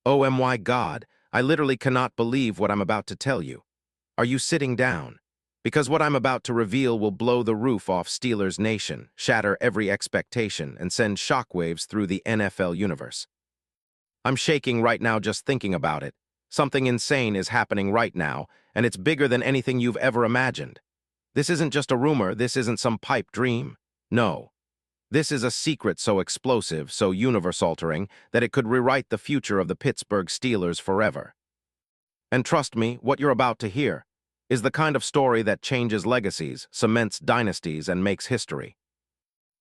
Oh my God, I literally cannot believe what I'm about to tell you. Are you sitting down? Because what I'm about to reveal will blow the roof off Steelers Nation, shatter every expectation, and send shockwaves through the NFL universe. I'm shaking right now just thinking about it. Something insane is happening right now, and it's bigger than anything you've ever imagined. This isn't just a rumor, this isn't some pipe dream. No. This is a secret so explosive, so universe-altering, that it could rewrite the future of the Pittsburgh Steelers forever. And trust me, what you're about to hear is the kind of story that changes legacies, cements dynasties, and makes history.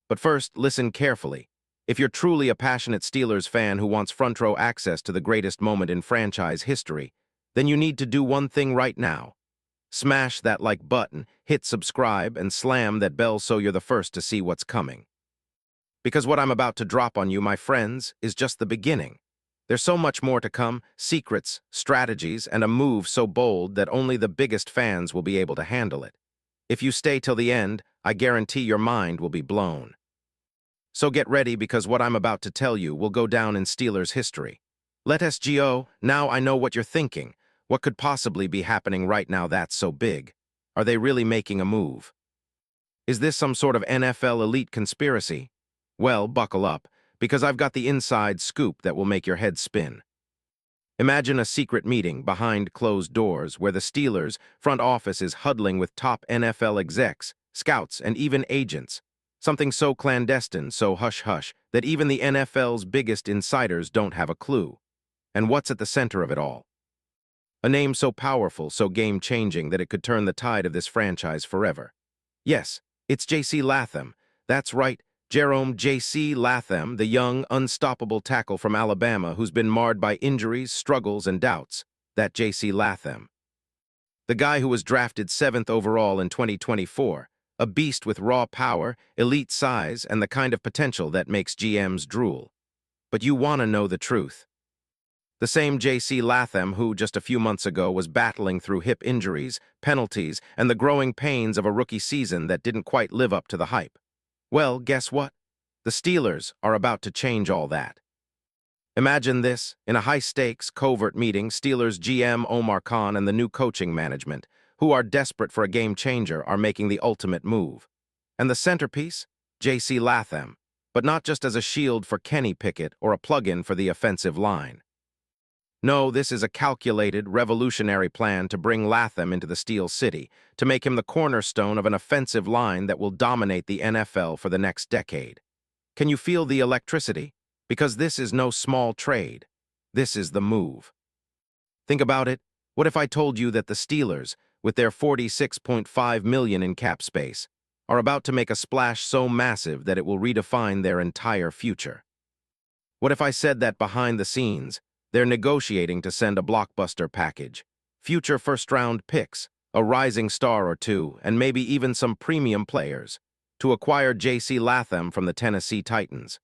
But first, listen carefully. If you're truly a passionate Steelers fan who wants front-row access to the greatest moment in franchise history, then you need to do one thing right now. Smash that like button, hit subscribe, and slam that bell so you're the first to see what's coming. Because what I'm about to drop on you, my friends, is just the beginning. There's so much more to come, secrets, strategies, and a move so bold that only the biggest fans will be able to handle it. If you stay till the end, I guarantee your mind will be blown. So get ready because what I'm about to tell you will go down in Steelers history. Let's go, now I know what you're thinking. What could possibly be happening right now that's so big? Are they really making a move? Is this some sort of NFL elite conspiracy? Well, buckle up, because I've got the inside scoop that will make your head spin. Imagine a secret meeting behind closed doors where the Steelers' front office is huddling with top NFL execs, scouts, and even agents. Something so clandestine, so hush-hush, that even the NFL's biggest insiders don't have a clue. And what's at the center of it all? A name so powerful, so game-changing that it could turn the tide of this franchise forever. Yes, it's J.C. Latham. That's right, Jerome J.C. Latham, the young, unstoppable tackle from Alabama who's been marred by injuries, struggles, and doubts. That J.C. Latham. The guy who was drafted 7th overall in 2024, a beast with raw power, elite size, and the kind of potential that makes GMs drool. But you want to know the truth. The same J.C. Latham who, just a few months ago, was battling through hip injuries, penalties, and the growing pains of a rookie season that didn't quite live up to the hype. Well, guess what? The Steelers are about to change all that. Imagine this, in a high-stakes, covert meeting, Steelers GM Omar Khan and the new coaching management, who are desperate for a game-changer, are making the ultimate move. And the centerpiece? J.C. Latham, but not just as a shield for Kenny Pickett or a plug-in for the offensive line. No, this is a calculated, revolutionary plan to bring Latham into the Steel City, to make him the cornerstone of an offensive line that will dominate the NFL for the next decade. Can you feel the electricity? Because this is no small trade. This is the move. Think about it. What if I told you that the Steelers, with their $46.5 million in cap space, are about to make a splash so massive that it will redefine their entire future? What if I said that behind the scenes, they're negotiating to send a blockbuster package, future first-round picks, a rising star or two, and maybe even some premium players, to acquire J.C. Latham from the Tennessee Titans?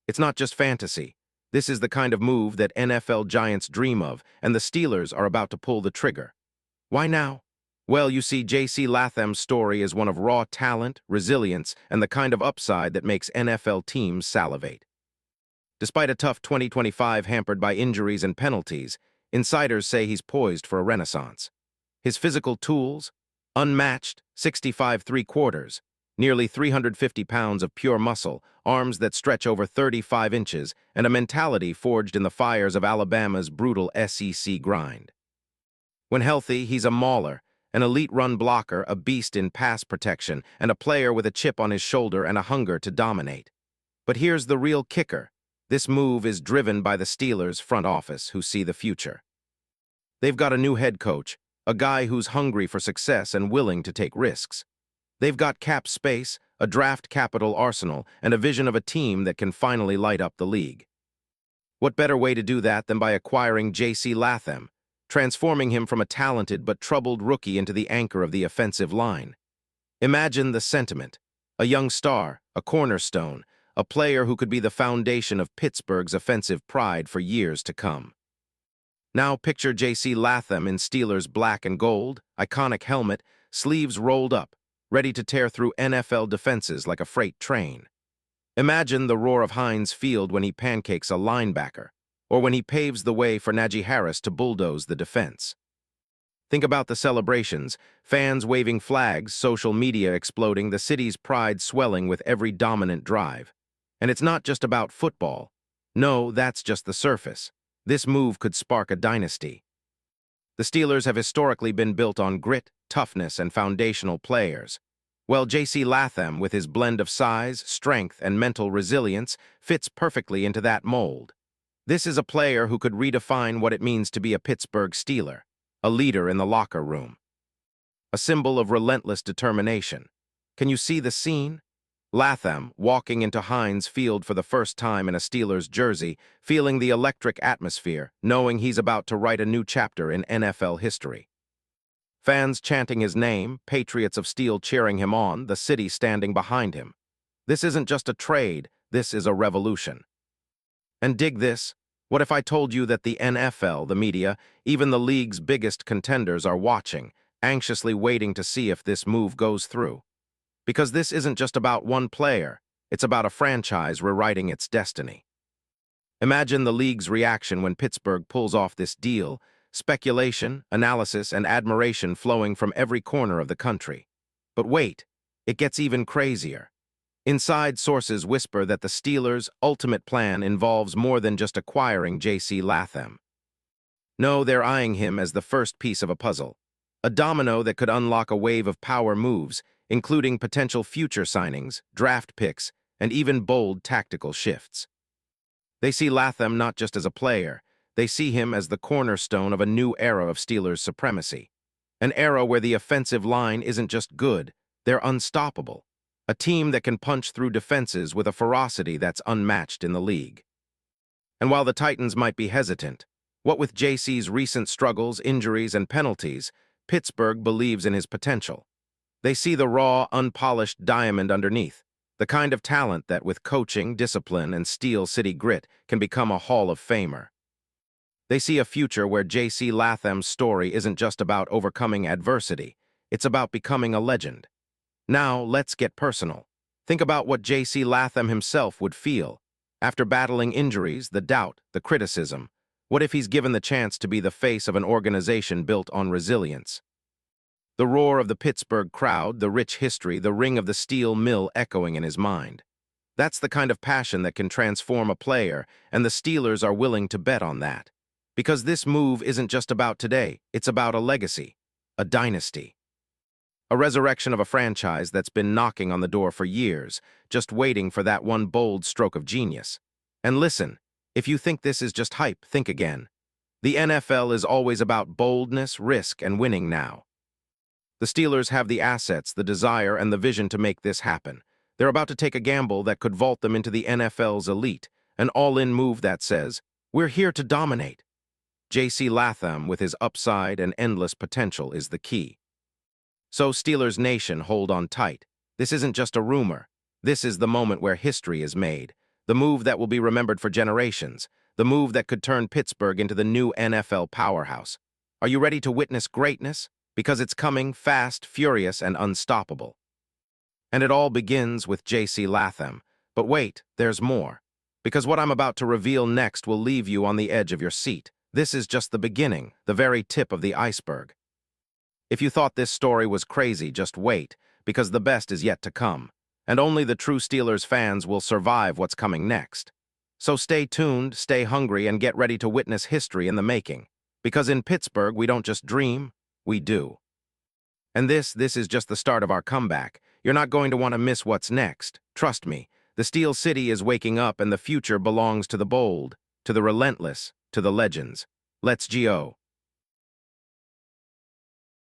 It's not just fantasy. This is the kind of move that NFL giants dream of, and the Steelers are about to pull the trigger. Why now? Well, you see, J.C. Latham's story is one of raw talent, resilience, and the kind of upside that makes NFL teams salivate. Despite a tough 2025 hampered by injuries and penalties, insiders say he's poised for a renaissance. His physical tools, unmatched, 65 3/4, nearly 350 pounds of pure muscle, arms that stretch over 35 inches, and a mentality forged in the fires of Alabama's brutal SEC grind. When healthy, he's a mauler, an elite run blocker, a beast in pass protection, and a player with a chip on his shoulder and a hunger to dominate. But here's the real kicker. This move is driven by the Steelers' front office, who see the future. They've got a new head coach, a guy who's hungry for success and willing to take risks. They've got cap space, a draft capital arsenal, and a vision of a team that can finally light up the league. What better way to do that than by acquiring J.C. Latham, transforming him from a talented but troubled rookie into the anchor of the offensive line? Imagine the sentiment. A young star, a cornerstone, a player who could be the foundation of Pittsburgh's offensive pride for years to come. Now picture J.C. Latham in Steelers' black and gold, iconic helmet, sleeves rolled up, ready to tear through NFL defenses like a freight train. Imagine the roar of Heinz Field when he pancakes a linebacker, or when he paves the way for Najee Harris to bulldoze the defense. Think about the celebrations, fans waving flags, social media exploding, the city's pride swelling with every dominant drive. And it's not just about football. No, that's just the surface. This move could spark a dynasty. The Steelers have historically been built on grit, toughness, and foundational players. Well, J.C. Latham, with his blend of size, strength, and mental resilience, fits perfectly into that mold. This is a player who could redefine what it means to be a Pittsburgh Steeler, a leader in the locker room, a symbol of relentless determination. Can you see the scene? Latham walking into Heinz Field for the first time in a Steelers jersey, feeling the electric atmosphere, knowing he's about to write a new chapter in NFL history. Fans chanting his name, Patriots of Steel cheering him on, the city standing behind him. This isn't just a trade, this is a revolution. And dig this, what if I told you that the NFL, the media, even the league's biggest contenders are watching, anxiously waiting to see if this move goes through? Because this isn't just about one player, it's about a franchise rewriting its destiny. Imagine the league's reaction when Pittsburgh pulls off this deal, speculation, analysis, and admiration flowing from every corner of the country. But wait, it gets even crazier. Inside sources whisper that the Steelers' ultimate plan involves more than just acquiring J.C. Latham. No, they're eyeing him as the first piece of a puzzle, a domino that could unlock a wave of power moves, including potential future signings, draft picks, and even bold tactical shifts. They see Latham not just as a player, they see him as the cornerstone of a new era of Steelers supremacy. An era where the offensive line isn't just good, they're unstoppable. A team that can punch through defenses with a ferocity that's unmatched in the league. And while the Titans might be hesitant, what with JC's recent struggles, injuries, and penalties, Pittsburgh believes in his potential. They see the raw, unpolished diamond underneath, the kind of talent that with coaching, discipline, and Steel City grit can become a Hall of Famer. They see a future where J.C. Latham's story isn't just about overcoming adversity, it's about becoming a legend. Now, let's get personal. Think about what J.C. Latham himself would feel. After battling injuries, the doubt, the criticism, what if he's given the chance to be the face of an organization built on resilience? The roar of the Pittsburgh crowd, the rich history, the ring of the steel mill echoing in his mind. That's the kind of passion that can transform a player, and the Steelers are willing to bet on that. Because this move isn't just about today, it's about a legacy, a dynasty. A resurrection of a franchise that's been knocking on the door for years, just waiting for that one bold stroke of genius. And listen, if you think this is just hype, think again. The NFL is always about boldness, risk, and winning now. The Steelers have the assets, the desire, and the vision to make this happen. They're about to take a gamble that could vault them into the NFL's elite, an all-in move that says, "We're here to dominate." J.C. Latham, with his upside and endless potential, is the key. So, Steelers Nation, hold on tight. This isn't just a rumor. This is the moment where history is made. The move that will be remembered for generations. The move that could turn Pittsburgh into the new NFL powerhouse. Are you ready to witness greatness? Because it's coming fast, furious, and unstoppable. And it all begins with J.C. Latham. But wait, there's more. Because what I'm about to reveal next will leave you on the edge of your seat. This is just the beginning, the very tip of the iceberg. If you thought this story was crazy, just wait, because the best is yet to come. And only the true Steelers fans will survive what's coming next. So stay tuned, stay hungry, and get ready to witness history in the making. Because in Pittsburgh, we don't just dream, we do. And this is just the start of our comeback. You're not going to want to miss what's next. Trust me, the Steel City is waking up and the future belongs to the bold, to the relentless, to the legends. Let's go.